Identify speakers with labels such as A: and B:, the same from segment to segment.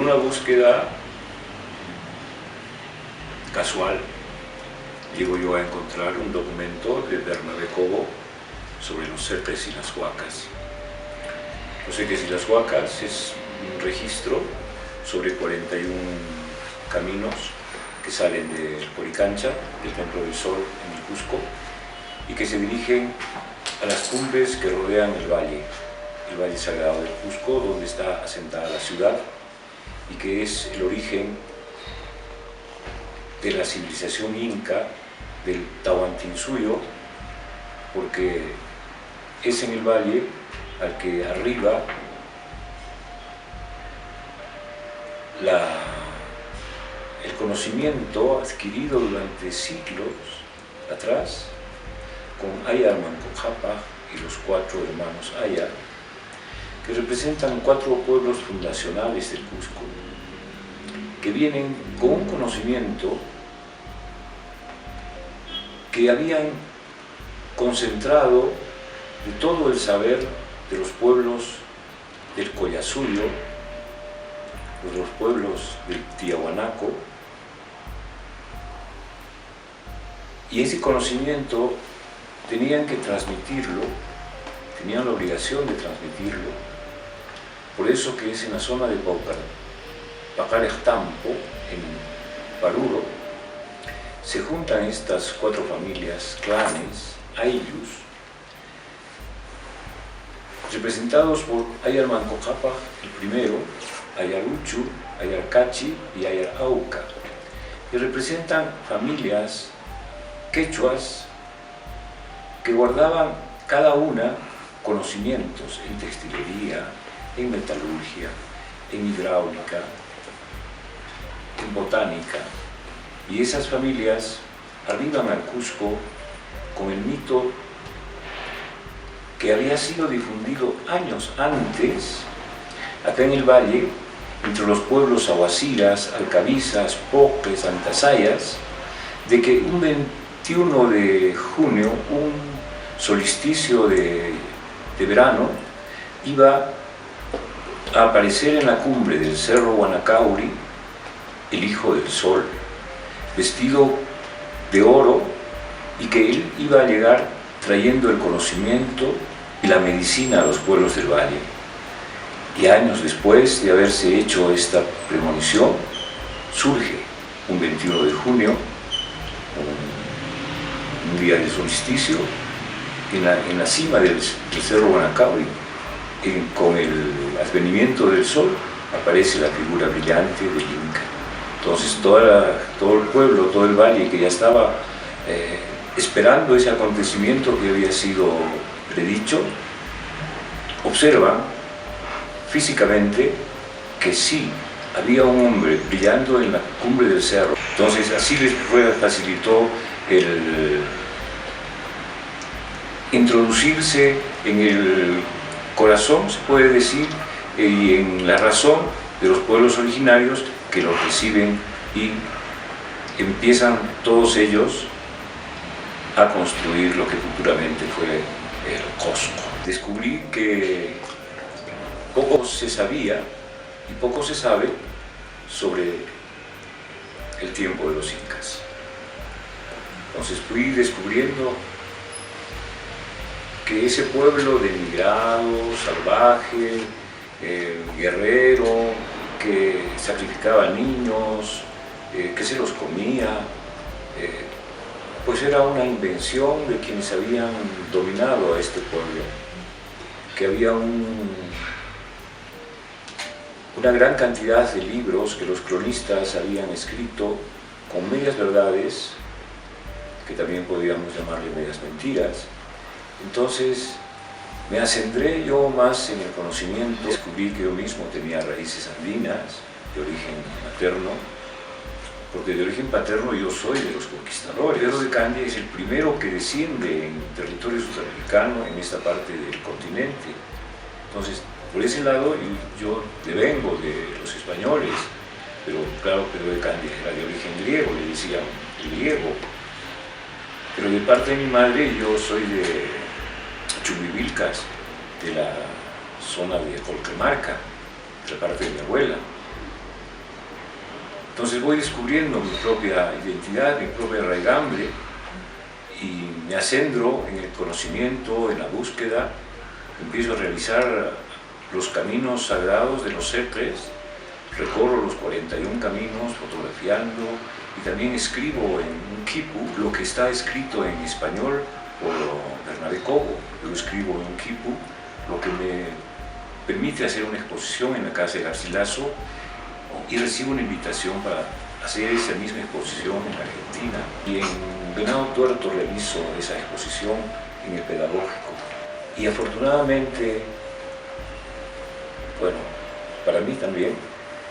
A: una búsqueda casual, llego yo a encontrar un documento de Bernabé Cobo sobre los Serpes y las Huacas. Los Serpes y las Huacas es un registro sobre 41 caminos que salen de Coricancha, del Templo del Sol en el Cusco, y que se dirigen a las cumbres que rodean el valle sagrado del Cusco, donde está asentada la ciudad, y que es el origen de la civilización inca del Tahuantinsuyo, porque es en el valle al que arriba el conocimiento adquirido durante siglos atrás con Aya Manco Cápac y los 4 hermanos Aya, que representan 4 pueblos fundacionales del Cusco, que vienen con un conocimiento que habían concentrado de todo el saber de los pueblos del Collasuyo, de los pueblos del Tiahuanaco, y ese conocimiento tenían que transmitirlo, tenían la obligación de transmitirlo. Por eso que es en la zona de Pacarejtampo, en Paruro, se juntan estas 4 familias, clanes, ayllus, representados por Ayar Manco Cápac, el primero, Ayar Uchu, Ayar Cachi y Ayar Auca, y representan familias quechuas que guardaban cada una conocimientos en textilería, en metalurgia, en hidráulica, en botánica, y esas familias arriban al Cusco con el mito que había sido difundido años antes, acá en el valle, entre los pueblos ahuasiras, alcabizas, poques, antasayas, de que un 21 de junio, un solsticio de verano, iba a aparecer en la cumbre del Cerro Guanacauri el Hijo del Sol, vestido de oro, y que él iba a llegar trayendo el conocimiento y la medicina a los pueblos del valle. Y años después de haberse hecho esta premonición, surge un 21 de junio, un día de solsticio, en la cima del Cerro Guanacauri, con el advenimiento del sol, aparece la figura brillante del Inca. Entonces todo el pueblo, todo el valle que ya estaba esperando ese acontecimiento que había sido predicho, observan físicamente que sí, había un hombre brillando en la cumbre del cerro. Entonces así les facilitó el introducirse en el corazón, se puede decir, y en la razón de los pueblos originarios que los reciben, y empiezan todos ellos a construir lo que futuramente fue el Cusco. Descubrí que poco se sabía y poco se sabe sobre el tiempo de los incas. Entonces fui descubriendo que ese pueblo denigrado, salvaje, guerrero, que sacrificaba niños, que se los comía, pues era una invención de quienes habían dominado a este pueblo, que había una gran cantidad de libros que los cronistas habían escrito con medias verdades, que también podríamos llamarle medias mentiras. Entonces me acentré yo más en el conocimiento, descubrí que yo mismo tenía raíces andinas, de origen materno, porque de origen paterno yo soy de los conquistadores. Pedro de Candia es el primero que desciende en territorio sudamericano, en esta parte del continente. Entonces, por ese lado yo devengo de los españoles, pero claro, Pedro de Candia era de origen griego, le decían griego. Pero de parte de mi madre yo soy de Chumbivilcas, de la zona de Colquemarca, de la parte de mi abuela. Entonces voy descubriendo mi propia identidad, mi propia raigambre, y me acentro en el conocimiento, en la búsqueda, empiezo a realizar los caminos sagrados de los Cetres, recorro los 41 caminos fotografiando y también escribo en un quipu lo que está escrito en español por Bernabé Cobo. Yo escribo en un quipu, lo que me permite hacer una exposición en la Casa de Garcilaso, y recibo una invitación para hacer esa misma exposición en Argentina. Y en Venado Tuerto realizo esa exposición en el Pedagógico. Y afortunadamente, bueno, para mí también,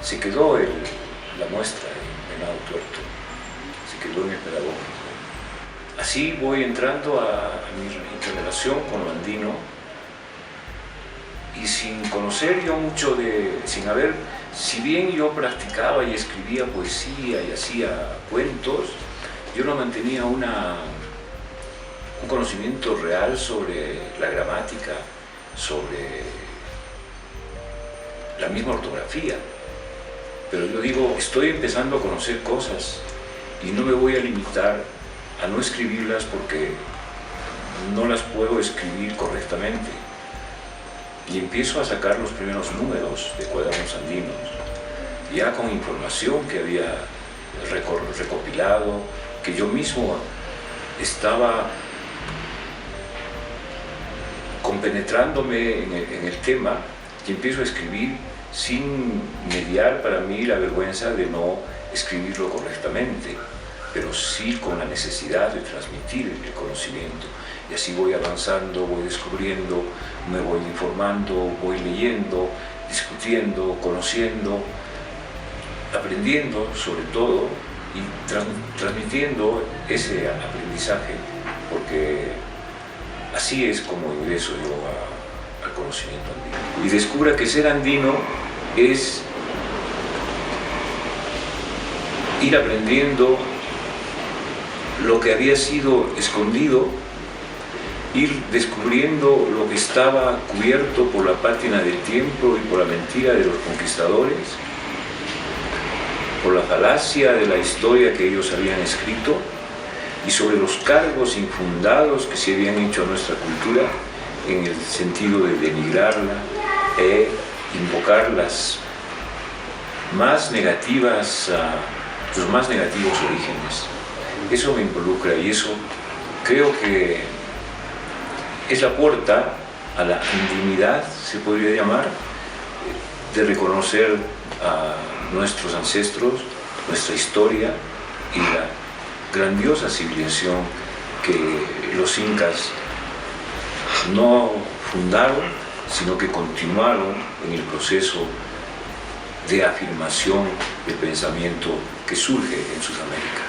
A: se quedó la muestra en Venado Tuerto, se quedó en el Pedagógico. Así voy entrando a mi interrelación con lo andino, y sin conocer yo mucho si bien yo practicaba y escribía poesía y hacía cuentos, yo no mantenía un conocimiento real sobre la gramática, sobre la misma ortografía. Pero yo digo, estoy empezando a conocer cosas y no me voy a limitar a no escribirlas porque no las puedo escribir correctamente. Y empiezo a sacar los primeros números de Cuadernos Andinos, ya con información que había recopilado, que yo mismo estaba compenetrándome en el tema, y empiezo a escribir sin mediar para mí la vergüenza de no escribirlo correctamente, pero sí con la necesidad de transmitir el conocimiento. Y así voy avanzando, voy descubriendo, me voy informando, voy leyendo, discutiendo, conociendo, aprendiendo sobre todo y transmitiendo ese aprendizaje, porque así es como ingreso yo al conocimiento andino. Y descubra que ser andino es ir aprendiendo lo que había sido escondido, ir descubriendo lo que estaba cubierto por la pátina del tiempo y por la mentira de los conquistadores, por la falacia de la historia que ellos habían escrito y sobre los cargos infundados que se habían hecho a nuestra cultura en el sentido de denigrarla e invocar los más negativos orígenes. Eso me involucra y eso creo que es la puerta a la andinidad, se podría llamar, de reconocer a nuestros ancestros, nuestra historia y la grandiosa civilización que los incas no fundaron, sino que continuaron en el proceso de afirmación del pensamiento que surge en Sudamérica.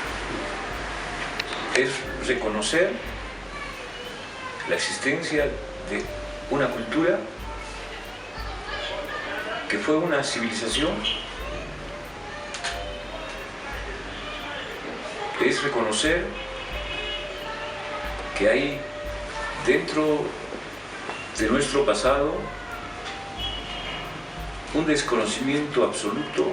A: Es reconocer la existencia de una cultura que fue una civilización. Es reconocer que hay dentro de nuestro pasado un desconocimiento absoluto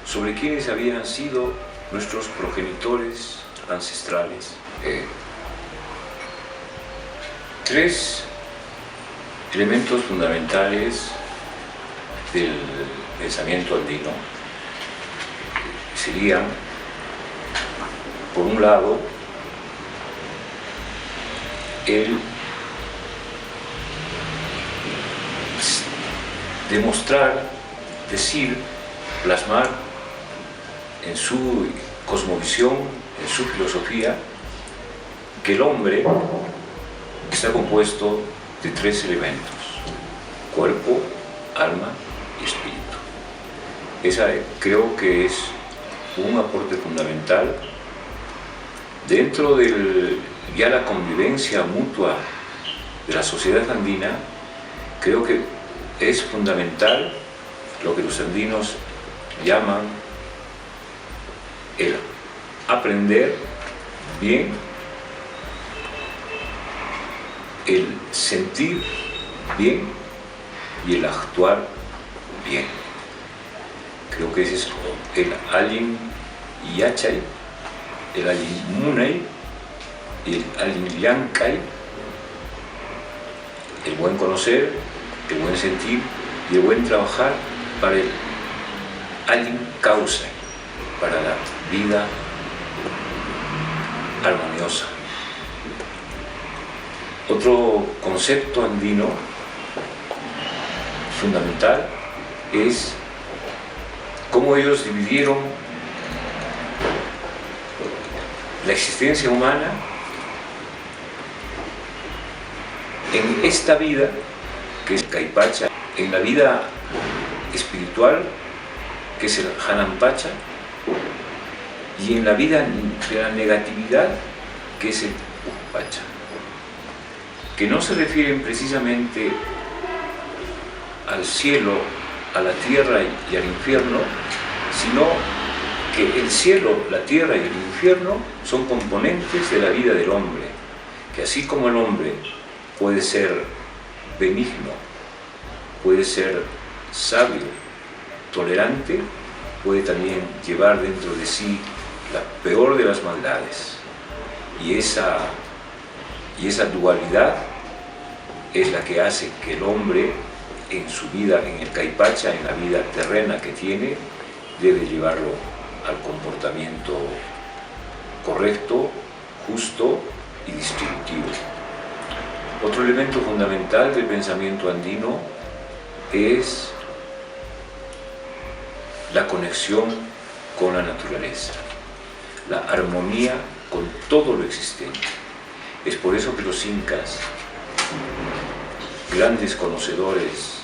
A: sobre quiénes habían sido nuestros progenitores ancestrales. Tres elementos fundamentales del pensamiento andino serían, por un lado, el demostrar, decir, plasmar en su cosmovisión, en su filosofía, que el hombre está compuesto de tres elementos: cuerpo, alma y espíritu. Esa creo que es un aporte fundamental dentro de ya la convivencia mutua de la sociedad andina. Creo que es fundamental lo que los andinos llaman el aprender bien, el sentir bien y el actuar bien. creo que ese es el Alin Yachay, el Alin Munay, el Alin Llankay, el buen conocer, el buen sentir y el buen trabajar para el Alin Causa, para la vida armoniosa. Otro concepto andino fundamental es cómo ellos dividieron la existencia humana en esta vida, que es Caipacha, en la vida espiritual, que es el Hanampacha, y en la vida de la negatividad, que es el Upacha, que no se refieren precisamente al cielo, a la tierra y al infierno, sino que el cielo, la tierra y el infierno son componentes de la vida del hombre, que así como el hombre puede ser benigno, puede ser sabio, tolerante, puede también llevar dentro de sí la peor de las maldades. Y esa dualidad es la que hace que el hombre en su vida, en el Caipacha, en la vida terrena que tiene, debe llevarlo al comportamiento correcto, justo y distributivo. Otro elemento fundamental del pensamiento andino es la conexión con la naturaleza, la armonía con todo lo existente. Es por eso que los incas, grandes conocedores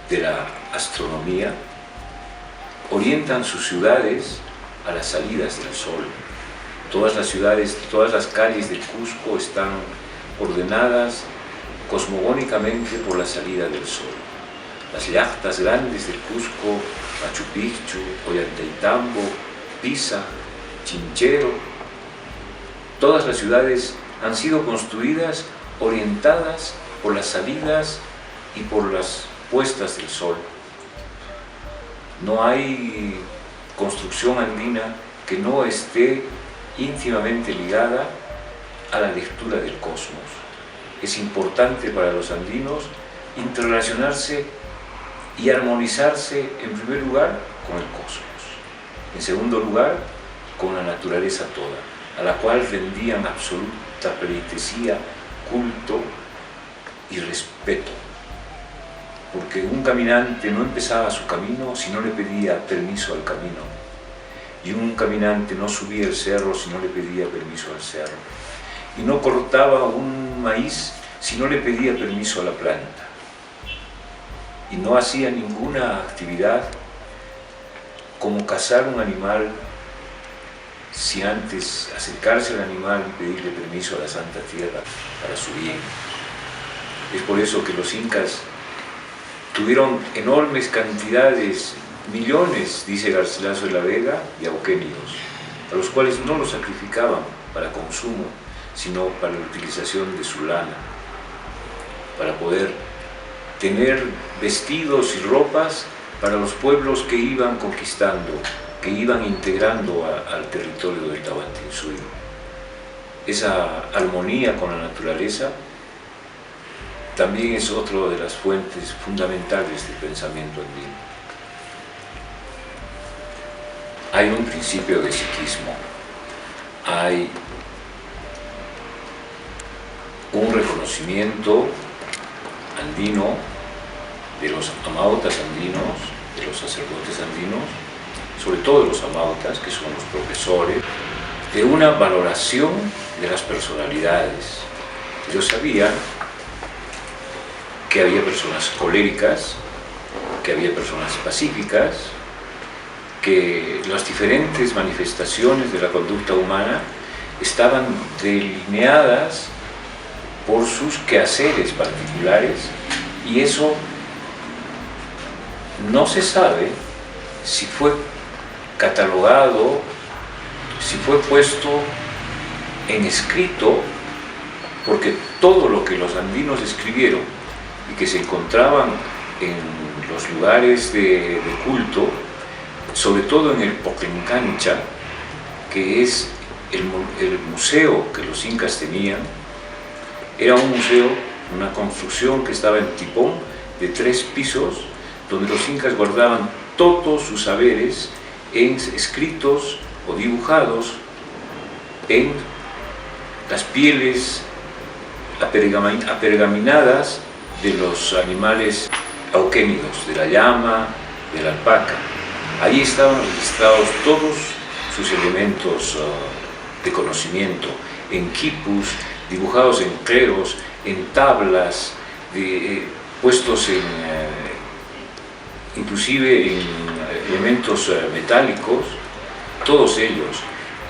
A: de la astronomía, orientan sus ciudades a las salidas del sol. Todas las ciudades, todas las calles de Cusco están ordenadas cosmogónicamente por la salida del sol. Las yachtas grandes de Cusco, Machu Picchu, Ollantaytambo, Pisa, Chinchero, todas las ciudades han sido construidas orientadas por las salidas y por las puestas del sol. No hay construcción andina que no esté íntimamente ligada a la lectura del cosmos. Es importante para los andinos interrelacionarse y armonizarse en primer lugar con el cosmos, en segundo lugar con la naturaleza toda, a la cual rendían absoluta pleitesía, culto y respeto, porque un caminante no empezaba su camino si no le pedía permiso al camino, y un caminante no subía el cerro si no le pedía permiso al cerro, y no cortaba un maíz si no le pedía permiso a la planta, y no hacía ninguna actividad como cazar un animal si antes acercarse al animal y pedirle permiso a la Santa Tierra para su bien. Es por eso que los incas tuvieron enormes cantidades, millones, dice Garcilaso de la Vega, de auquénidos, a los cuales no los sacrificaban para consumo, sino para la utilización de su lana, para poder tener vestidos y ropas para los pueblos que iban conquistando, que iban integrando al territorio del Tahuantinsuyo. Esa armonía con la naturaleza también es otra de las fuentes fundamentales del pensamiento andino. Hay un principio de psiquismo, hay un reconocimiento andino de los amautas andinos, de los sacerdotes andinos, sobre todo de los amautas, que son los profesores, de una valoración de las personalidades. Ellos sabían que había personas coléricas, que había personas pacíficas, que las diferentes manifestaciones de la conducta humana estaban delineadas por sus quehaceres particulares, y eso no se sabe si fue catalogado, si fue puesto en escrito, porque todo lo que los andinos escribieron y que se encontraban en los lugares de culto, sobre todo en el Poquen-Cancha, que es el museo que los incas tenían. Era un museo, una construcción que estaba en tipón de 3 pisos, donde los incas guardaban todos sus saberes escritos o dibujados en las pieles apergaminadas de los animales auquémidos, de la llama, de la alpaca. Ahí estaban registrados todos sus elementos de conocimiento, en quipus, dibujados en cleros, en tablas, puestos inclusive en elementos metálicos, todos ellos.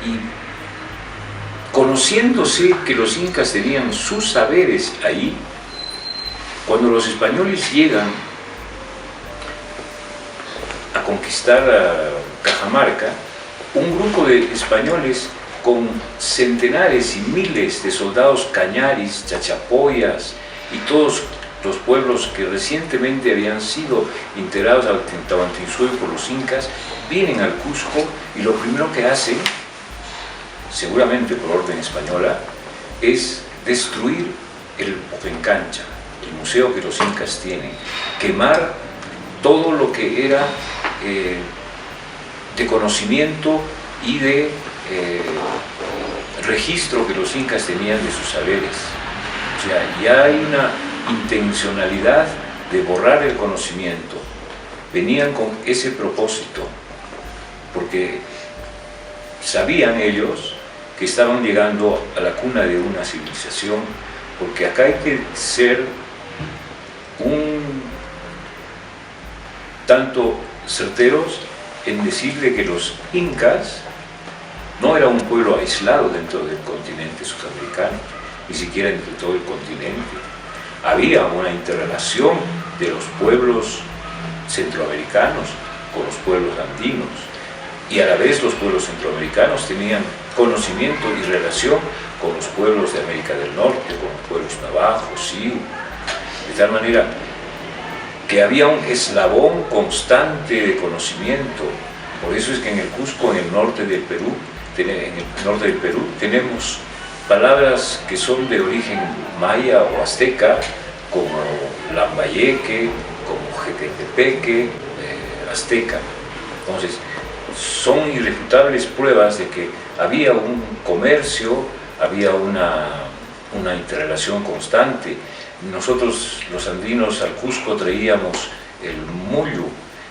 A: Y conociéndose que los incas tenían sus saberes ahí, cuando los españoles llegan a conquistar Cajamarca, un grupo de españoles con centenares y miles de soldados cañaris, chachapoyas y todos los pueblos que recientemente habían sido integrados al Tahuantinsuyo por los incas, vienen al Cusco y lo primero que hacen, seguramente por orden española, es destruir el Poquen-Cancha, el museo que los incas tienen, quemar todo lo que era de conocimiento y de registro que los incas tenían de sus saberes. O sea, ya hay una intencionalidad de borrar el conocimiento. Venían con ese propósito, porque sabían ellos que estaban llegando a la cuna de una civilización, porque acá hay que ser un tanto certeros en decirle que los incas no era un pueblo aislado dentro del continente sudamericano, ni siquiera entre todo el continente. Había una interrelación de los pueblos centroamericanos con los pueblos andinos, y a la vez los pueblos centroamericanos tenían conocimiento y relación con los pueblos de América del Norte, con los pueblos navajos, sioux, de tal manera que había un eslabón constante de conocimiento. Por eso es que en el Cusco, en el norte del Perú, tenemos palabras que son de origen maya o azteca, como lambayeque, como jequetepeque, azteca. Entonces, son irrefutables pruebas de que había un comercio, había una interrelación constante. Nosotros, los andinos, al Cusco traíamos el muyu,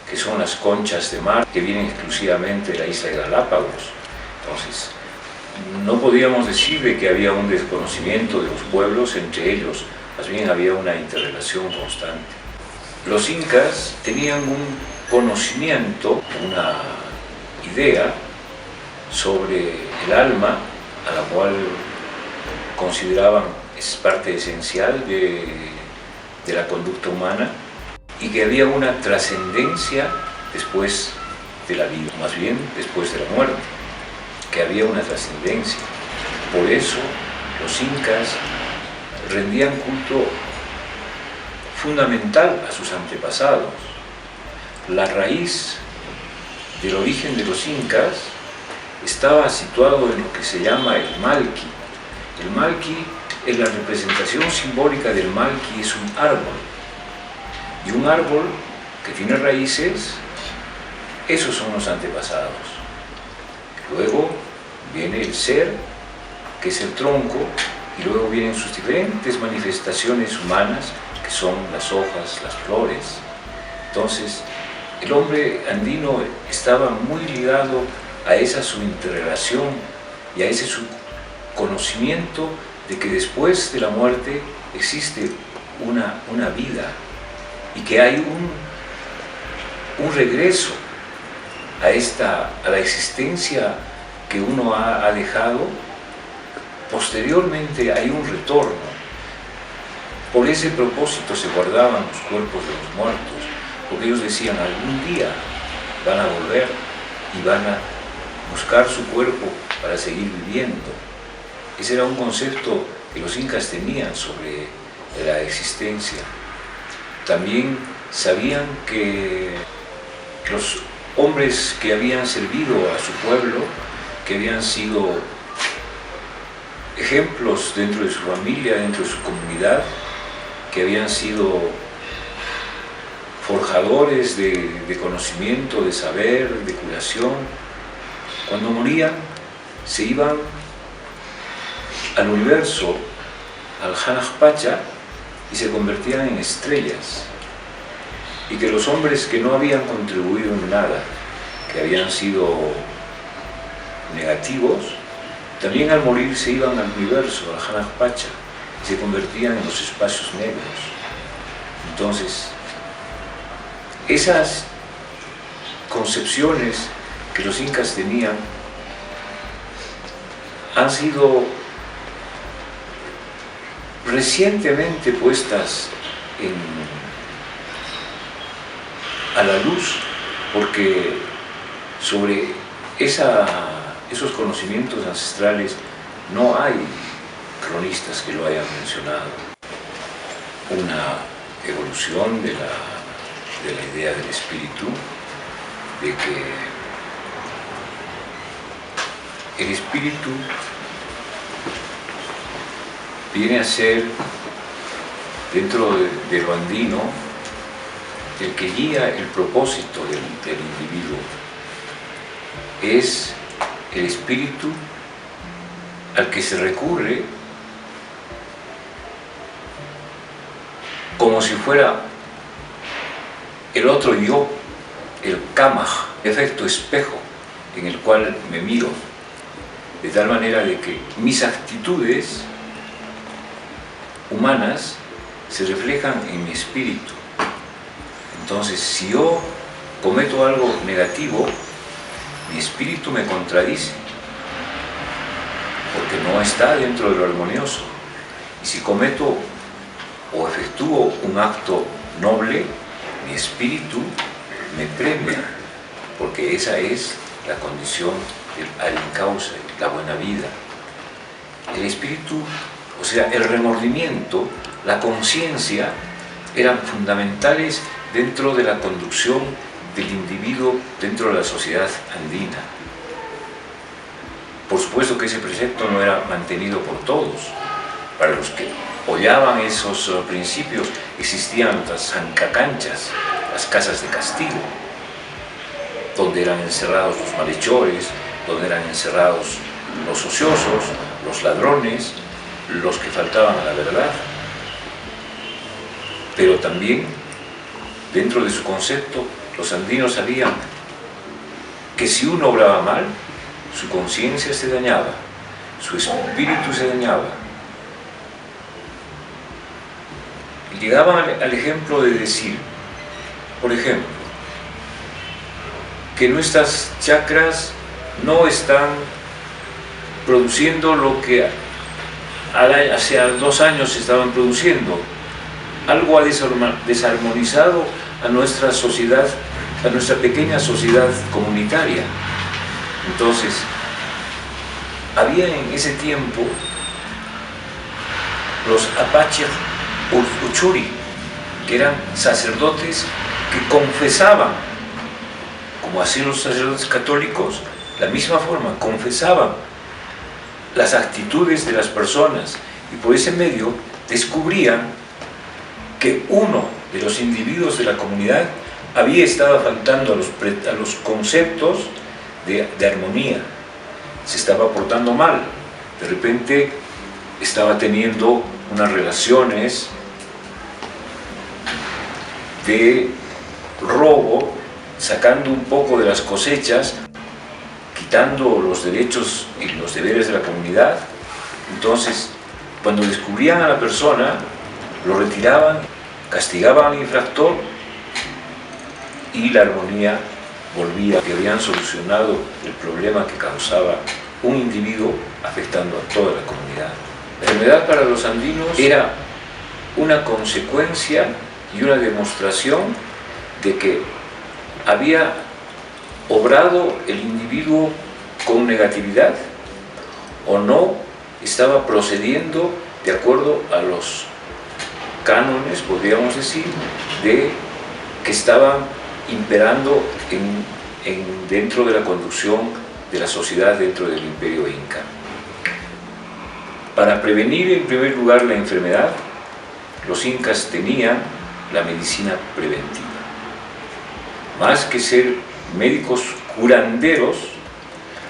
A: que son las conchas de mar que vienen exclusivamente de la isla de Galápagos. Entonces, no podíamos decir de que había un desconocimiento de los pueblos entre ellos, más bien había una interrelación constante. Los incas tenían un conocimiento, una idea sobre el alma, a la cual consideraban es parte esencial de la conducta humana, y que había una trascendencia después de la vida, más bien después de la muerte, que había una trascendencia. Por eso los incas rendían culto fundamental a sus antepasados. La raíz del origen de los incas estaba situado en lo que se llama el malqui. El malqui es la representación simbólica del malqui, es un árbol. Y un árbol que tiene raíces, esos son los antepasados. Luego viene el ser, que es el tronco, y luego vienen sus diferentes manifestaciones humanas, que son las hojas, las flores. Entonces, el hombre andino estaba muy ligado a esa su interrelación y a ese su conocimiento de que después de la muerte existe una vida y que hay un regreso a la existencia que uno ha dejado. Posteriormente hay un retorno. Por ese propósito se guardaban los cuerpos de los muertos, porque ellos decían, algún día van a volver y van a buscar su cuerpo para seguir viviendo. Ese era un concepto que los incas tenían sobre la existencia. También sabían que los hombres que habían servido a su pueblo, que habían sido ejemplos dentro de su familia, dentro de su comunidad, que habían sido forjadores de conocimiento, de saber, de curación, cuando morían se iban al universo, al Hanaj Pacha, y se convertían en estrellas, y que los hombres que no habían contribuido en nada, que habían sido negativos, también al morir se iban al universo, al Hanaj Pacha, y se convertían en los espacios negros. Entonces, esas concepciones que los incas tenían han sido recientemente puestas a la luz, porque sobre esos conocimientos ancestrales no hay cronistas que lo hayan mencionado. Una evolución de la idea del espíritu, de que el espíritu viene a ser, dentro de lo andino, el que guía el propósito del individuo. Es el espíritu al que se recurre como si fuera el otro yo, el kamaj, efecto espejo en el cual me miro, de tal manera de que mis actitudes humanas se reflejan en mi espíritu. Entonces, si yo cometo algo negativo, mi espíritu me contradice, porque no está dentro de lo armonioso. Y si cometo o efectúo un acto noble, mi espíritu me premia, porque esa es la condición del arincausa, la buena vida. El espíritu, o sea, el remordimiento, la conciencia, eran fundamentales dentro de la conducción del individuo dentro de la sociedad andina. Por supuesto que ese precepto no era mantenido por todos. Para los que apoyaban esos principios existían las zancacanchas, las casas de castigo, donde eran encerrados los malhechores, donde eran encerrados los ociosos, los ladrones, los que faltaban a la verdad. Pero también, dentro de su concepto, los andinos sabían que si uno obraba mal, su conciencia se dañaba, su espíritu se dañaba. Y llegaban al ejemplo de decir, por ejemplo, que nuestras chakras no están produciendo lo que hace 2 años estaban produciendo. Algo ha desarmonizado a nuestra sociedad, a nuestra pequeña sociedad comunitaria. Entonces, había en ese tiempo los apaches Uchuri, que eran sacerdotes que confesaban, como hacían los sacerdotes católicos, de la misma forma, confesaban las actitudes de las personas, y por ese medio descubrían que uno de los individuos de la comunidad había estado faltando a los conceptos de armonía, se estaba portando mal, de repente estaba teniendo unas relaciones de robo, sacando un poco de las cosechas, quitando los derechos y los deberes de la comunidad. Entonces, cuando descubrían a la persona, lo retiraban, castigaban al infractor y la armonía volvía, que habían solucionado el problema que causaba un individuo afectando a toda la comunidad. La enfermedad para los andinos era una consecuencia y una demostración de que había obrado el individuo con negatividad o no estaba procediendo de acuerdo a los cánones, podríamos decir, de que estaban imperando dentro de la conducción de la sociedad dentro del imperio inca. Para prevenir en primer lugar la enfermedad, los incas tenían la medicina preventiva. Más que ser médicos curanderos,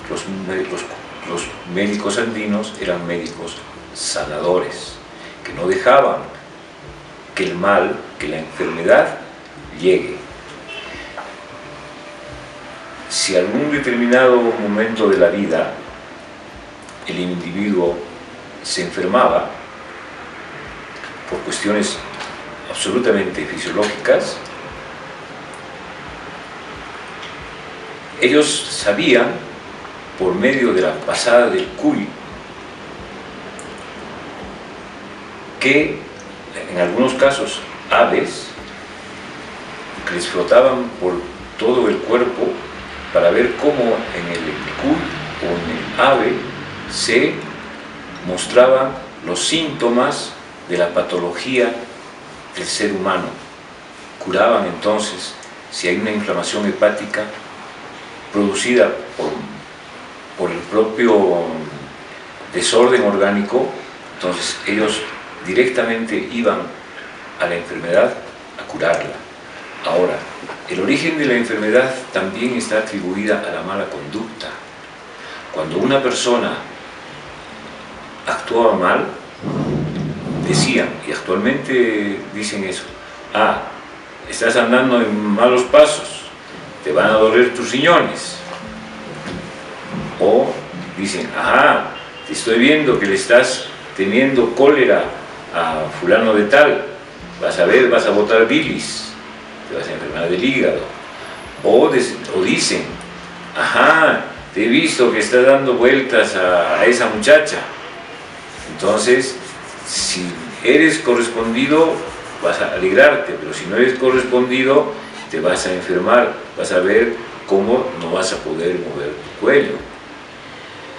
A: los médicos andinos eran médicos sanadores, que no dejaban que el mal, que la enfermedad llegue. Si algún determinado momento de la vida el individuo se enfermaba por cuestiones absolutamente fisiológicas, ellos sabían, por medio de la pasada del cuy, que en algunos casos aves que les flotaban por todo el cuerpo para ver cómo en el cuy o en el ave se mostraban los síntomas de la patología del ser humano. Curaban entonces si hay una inflamación hepática producida por el propio desorden orgánico, entonces ellos directamente iban a la enfermedad a curarla. Ahora, el origen de la enfermedad también está atribuida a la mala conducta. Cuando una persona actuaba mal, decían, y actualmente dicen eso, estás andando en malos pasos, te van a doler tus riñones. O dicen, te estoy viendo que le estás teniendo cólera a fulano de tal, vas a ver, vas a botar bilis, te vas a enfermar del hígado. O dicen, te he visto que estás dando vueltas a esa muchacha. Entonces, si eres correspondido, vas a alegrarte, pero si no eres correspondido, te vas a enfermar, vas a ver cómo no vas a poder mover tu cuello.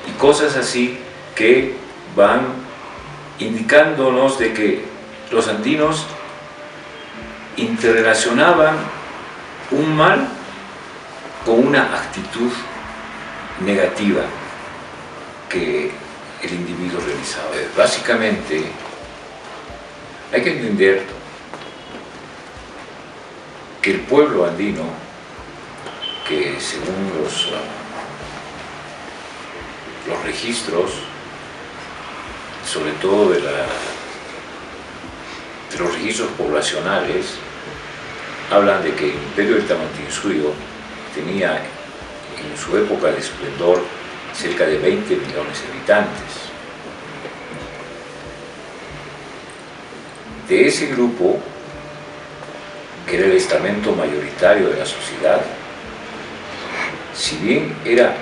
A: Y cosas así que van indicándonos de que los andinos interrelacionaban un mal con una actitud negativa que el individuo realizaba. Básicamente, hay que entender que el pueblo andino, que según los registros, sobre todo de los registros poblacionales, hablan de que el imperio del Tamantinsuyo tenía en su época de esplendor cerca de 20 millones de habitantes. De ese grupo, que era el estamento mayoritario de la sociedad, si bien era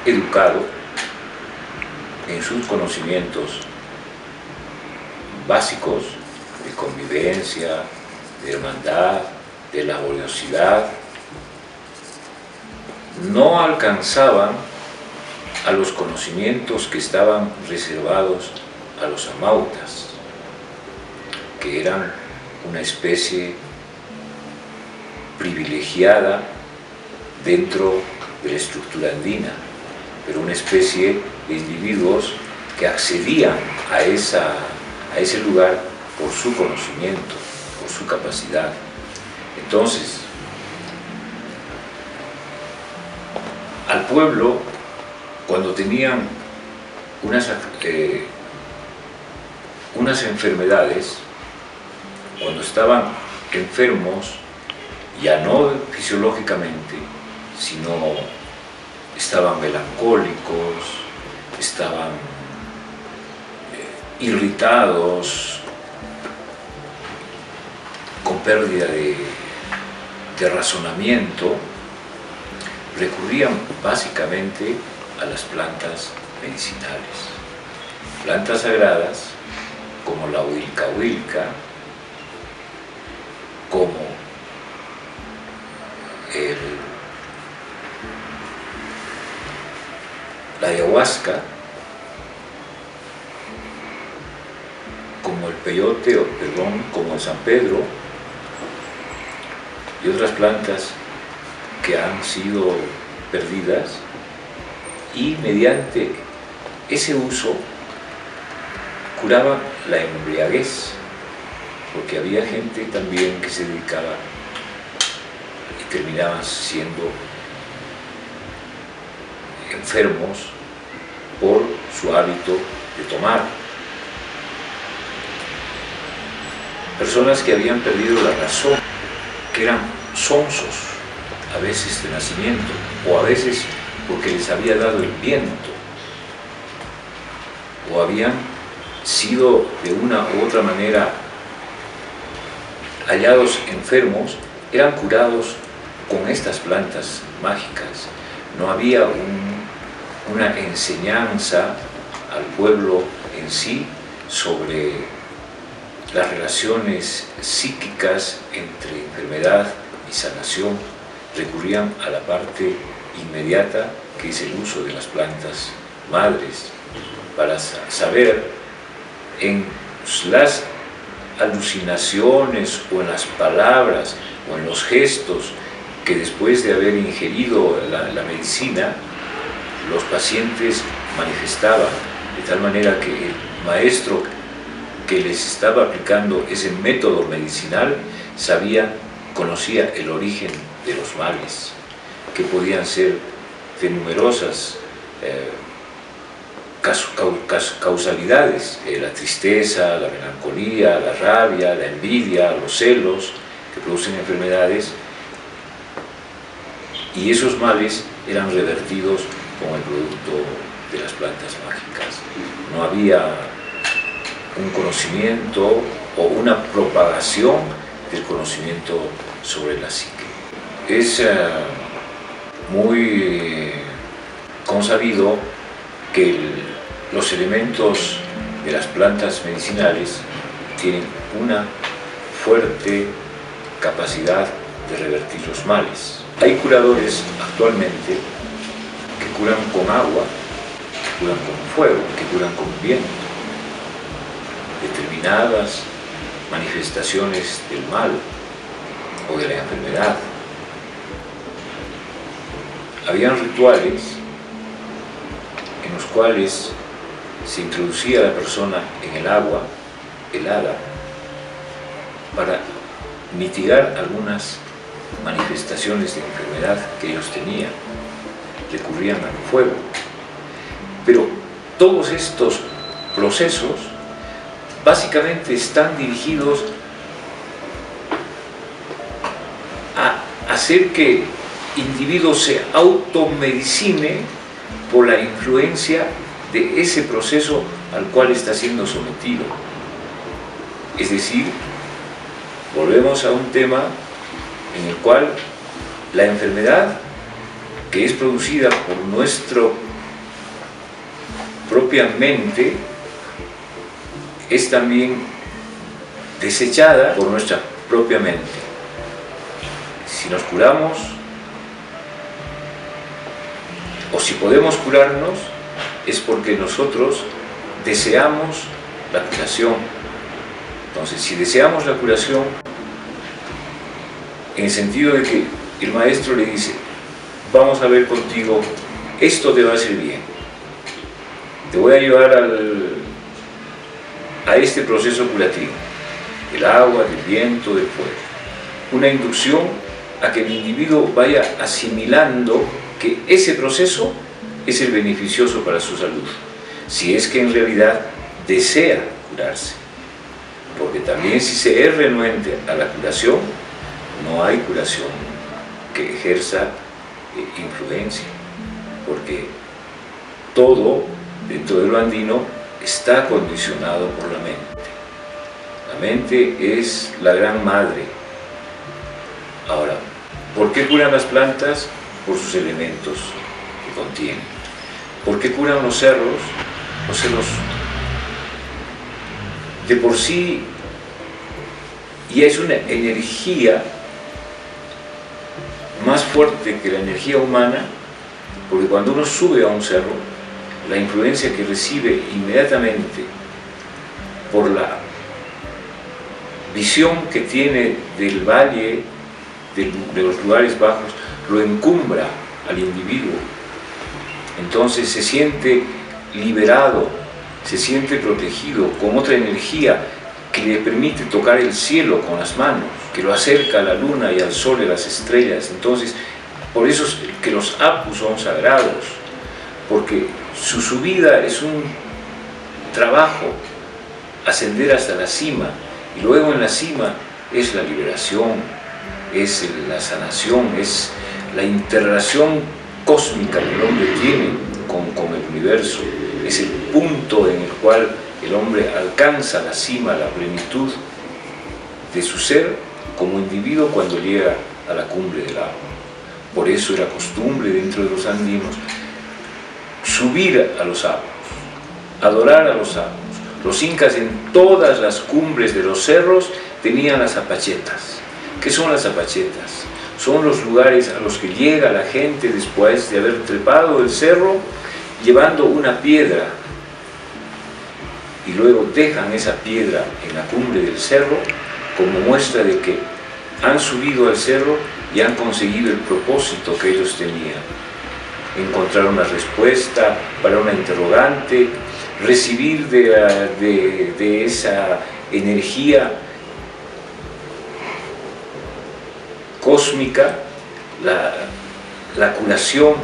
A: educado en sus conocimientos básicos de convivencia, de hermandad, de laboriosidad, no alcanzaban a los conocimientos que estaban reservados a los amautas, que eran una especie privilegiada dentro de la estructura andina, pero una especie de individuos que accedían a ese lugar por su conocimiento, por su capacidad. Entonces, al pueblo, cuando tenían unas enfermedades, cuando estaban enfermos, ya no fisiológicamente, sino estaban melancólicos, estaban irritados, con pérdida de razonamiento, recurrían básicamente a las plantas medicinales. Plantas sagradas como la huilca, como la ayahuasca, como el peyote, como el San Pedro, y otras plantas que han sido perdidas, y mediante ese uso curaban la embriaguez, porque había gente también que se dedicaba y terminaban siendo enfermos por su hábito de tomar. Personas que habían perdido la razón, que eran sonsos, a veces de nacimiento, o a veces porque les había dado el viento, o habían sido de una u otra manera hallados enfermos, eran curados con estas plantas mágicas. No había una enseñanza al pueblo en sí sobre las relaciones psíquicas entre enfermedad y sanación. Recurrían a la parte inmediata, que es el uso de las plantas madres, para saber en las alucinaciones o en las palabras o en los gestos que después de haber ingerido la medicina, los pacientes manifestaban, de tal manera que el maestro que les estaba aplicando ese método medicinal conocía el origen de los males, que podían ser de numerosas causalidades, la tristeza, la melancolía, la rabia, la envidia, los celos, que producen enfermedades, y esos males eran revertidos con el producto de las plantas mágicas. No había un conocimiento o una propagación del conocimiento sobre la psique. Es muy consabido que los elementos de las plantas medicinales tienen una fuerte capacidad de revertir los males. Hay curadores actualmente que curan con agua, que curan con fuego, que curan con viento, determinadas manifestaciones del mal o de la enfermedad. Habían rituales en los cuales se introducía a la persona en el agua helada para mitigar algunas manifestaciones de enfermedad que ellos tenían. Recurrían al fuego. Pero todos estos procesos básicamente están dirigidos a hacer que individuo se automedicine por la influencia de ese proceso al cual está siendo sometido. Es decir, volvemos a un tema en el cual la enfermedad, que es producida por nuestra propia mente, es también desechada por nuestra propia mente. Si nos curamos, o si podemos curarnos, es porque nosotros deseamos la curación. Entonces, si deseamos la curación, en el sentido de que el maestro le dice, vamos a ver contigo, esto te va a hacer bien, te voy a llevar a este proceso curativo, del agua, del viento, del fuego, una inducción a que el individuo vaya asimilando que ese proceso es el beneficioso para su salud, si es que en realidad desea curarse, porque también si se es renuente a la curación, no hay curación que ejerza influencia, porque todo dentro de lo andino está condicionado por la mente. La mente es la gran madre. Ahora, ¿por qué curan las plantas? Por sus elementos que contienen. ¿Por qué curan los cerros? Los cerros de por sí ya es una energía más fuerte que la energía humana, porque cuando uno sube a un cerro, la influencia que recibe inmediatamente por la visión que tiene del valle, de los lugares bajos lo encumbra al individuo. Entonces se siente liberado, se siente protegido con otra energía que le permite tocar el cielo con las manos, que lo acerca a la luna y al sol y a las estrellas. Entonces, por eso es que los apus son sagrados, porque su subida es un trabajo, ascender hasta la cima, y luego en la cima es la liberación, es la sanación, es la integración cósmica que el hombre tiene con el universo, es el punto en el cual el hombre alcanza la cima, la plenitud de su ser como individuo cuando llega a la cumbre del árbol. Por eso era costumbre dentro de los andinos subir a los árboles, adorar a los árboles. Los incas en todas las cumbres de los cerros tenían las apachetas. ¿Qué son las apachetas? Son los lugares a los que llega la gente después de haber trepado el cerro llevando una piedra, y luego dejan esa piedra en la cumbre del cerro como muestra de que han subido al cerro y han conseguido el propósito que ellos tenían: encontrar una respuesta para una interrogante, recibir de esa energía cósmica la curación,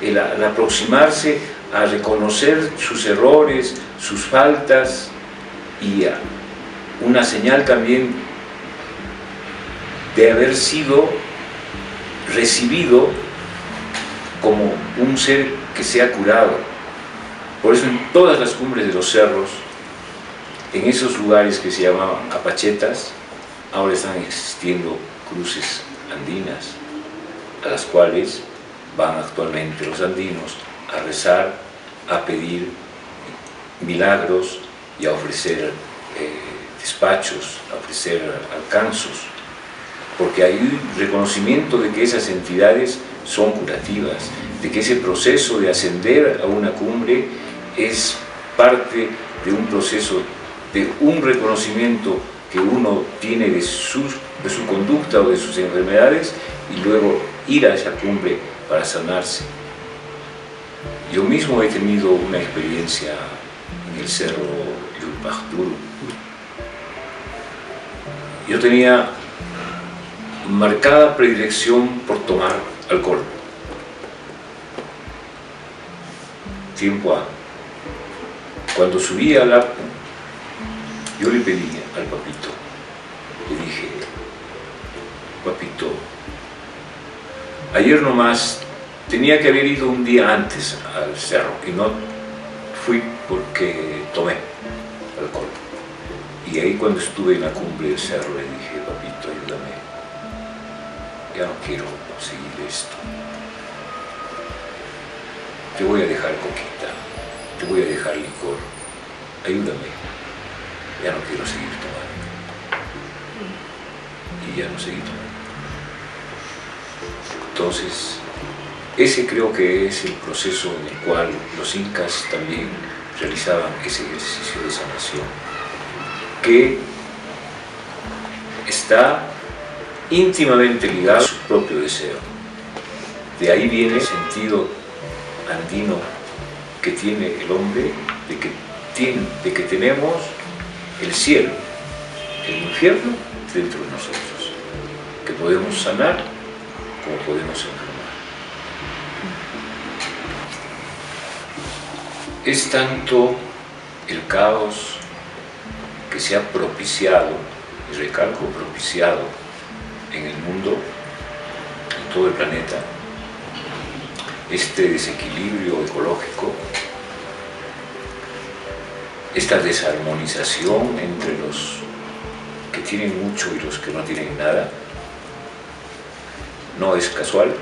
A: el aproximarse a reconocer sus errores, sus faltas, y una señal también de haber sido recibido como un ser que se ha curado. Por eso en todas las cumbres de los cerros, en esos lugares que se llamaban apachetas, ahora están existiendo cruces andinas, a las cuales van actualmente los andinos a rezar, a pedir milagros y a ofrecer despachos, a ofrecer alcanzos, porque hay un reconocimiento de que esas entidades son curativas, de que ese proceso de ascender a una cumbre es parte de un proceso, de un reconocimiento que uno tiene de su conducta o de sus enfermedades, y luego ir a esa cumbre para sanarse. Yo mismo he tenido una experiencia en el cerro Yulpajturu. Yo tenía marcada predilección por tomar alcohol. Tiempo A. Cuando subí al Apu, yo le pedí al papito, le dije: papito, ayer nomás tenía que haber ido un día antes al cerro y no fui porque tomé alcohol. Y ahí cuando estuve en la cumbre del cerro le dije: papito, ayúdame, ya no quiero seguir esto. Te voy a dejar coquita, te voy a dejar licor, ayúdame, ya no quiero seguir tomando. Y ya no seguí tomando. Entonces, ese creo que es el proceso en el cual los incas también realizaban ese ejercicio de sanación, que está íntimamente ligado a su propio deseo. De ahí viene el sentido andino que tiene el hombre, de que tenemos el cielo, el infierno dentro de nosotros, que podemos sanar como podemos enfermar. Es tanto el caos que se ha propiciado, y recalco propiciado, en el mundo, en todo el planeta, este desequilibrio ecológico, esta desarmonización entre los que tienen mucho y los que no tienen nada, no es casual,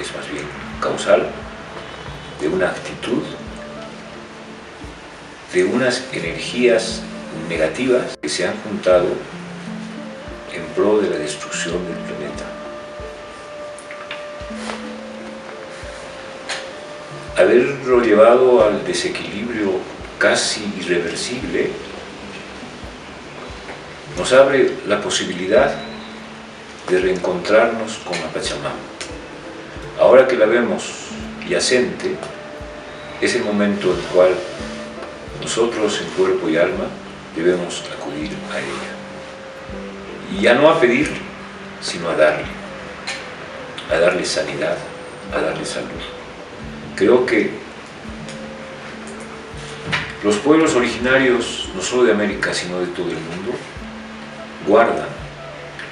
A: es más bien causal de una actitud, de unas energías negativas que se han juntado en pro de la destrucción del planeta. Haberlo llevado al desequilibrio casi irreversible nos abre la posibilidad de reencontrarnos con la Pachamama. Ahora que la vemos yacente, es el momento en el cual nosotros en cuerpo y alma debemos acudir a ella. Y ya no a pedir, sino a darle sanidad, a darle salud. Creo que los pueblos originarios, no solo de América, sino de todo el mundo, guardan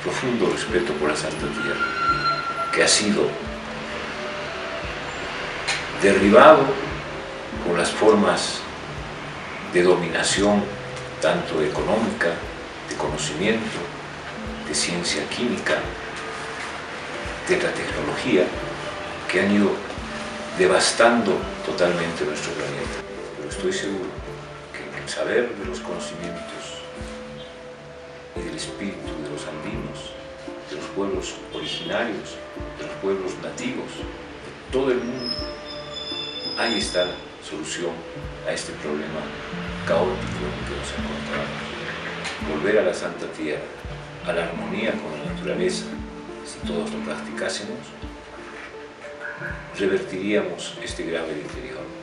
A: profundo respeto por la Santa Tierra, que ha sido derribado por las formas de dominación, tanto económica, de conocimiento, de ciencia química, de la tecnología, que han ido devastando totalmente nuestro planeta. Pero estoy seguro que en el saber de los conocimientos y del espíritu de los andinos, de los pueblos originarios, de los pueblos nativos, de todo el mundo, ahí está la solución a este problema caótico en que nos encontramos. Volver a la Santa Tierra, a la armonía con la naturaleza, si todos lo practicásemos, revertiríamos este grave deterioro.